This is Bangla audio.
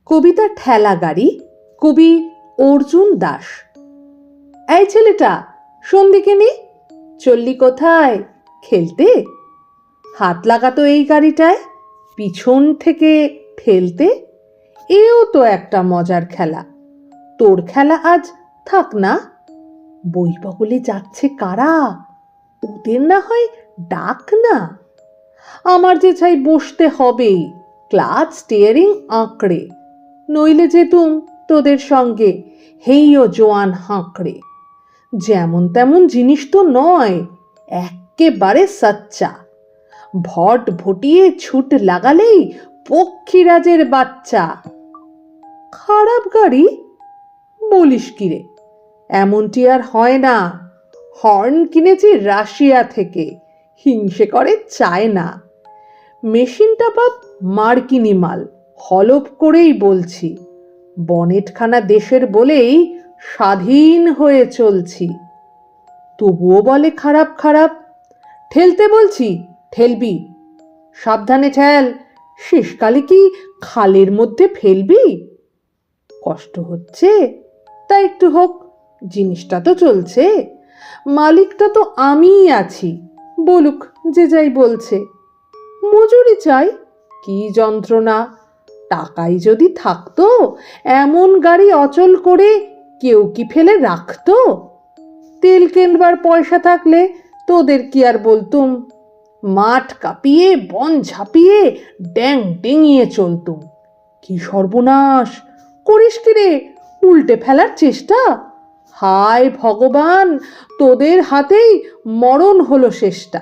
কবিতা ঠেলা গাড়ি, কবি অর্জুন দাস। এই ছেলেটা, সন্ধিকে নি, চললি কোথায়? খেলতে? হাত লাগাতো এই গাড়িটায়, পিছন থেকে ঠেলতে। এও তো একটা মজার খেলা। তোর খেলা আজ থাক না। বই বগলে যাচ্ছে কারা, ওদের না হয় ডাক না। আমার যে চাই বসতে হবেই, ক্লাচ স্টিয়ারিং আঁকড়ে, নইলে যেতুম তোদের সঙ্গে হেইও জোয়ান হাঁকড়ে। যেমন তেমন জিনিস তো নয়, এক্কেবারে সচ্চা। ভট ভটিয়ে ছুট লাগালেই পক্ষীরাজের বাচ্চা। খারাপ গাড়ি বলিস কিরে? এমনটি আর হয় না। হর্ন কিনেছি রাশিয়া থেকে, হিংসে করে চায় না। মেশিনটা বাপ মার্কিনি মাল, হলপ করেই বলছি। বনেটখানা দেশের বলেই স্বাধীন হয়ে চলছি। তবুও বলে খারাপ খারাপ। ঠেলতে বলছি, ঠেলবি। সাবধানে ঠেল, শেষকালে কি খালের মধ্যে ফেলবি? কষ্ট হচ্ছে তা একটু হোক, জিনিসটা তো চলছে। মালিকটা তো আমিই আছি, বলুক যে যাই বলছে। মজুরি চাই, কি যন্ত্রণা। টাকাই যদি থাকতো, এমন গাড়ি অচল করে কেউ কি ফেলে রাখতো? তেল কেনবার পয়সা থাকলে তোদের কি আর বলতুম। মাঠ কাঁপিয়ে বন ঝাঁপিয়ে ড্যাং ডেঙিয়ে চলতুম। কি সর্বনাশ করিস কি রে, উল্টে ফেলার চেষ্টা? হায় ভগবান, তোদের হাতেই মরণ হলো শেষটা।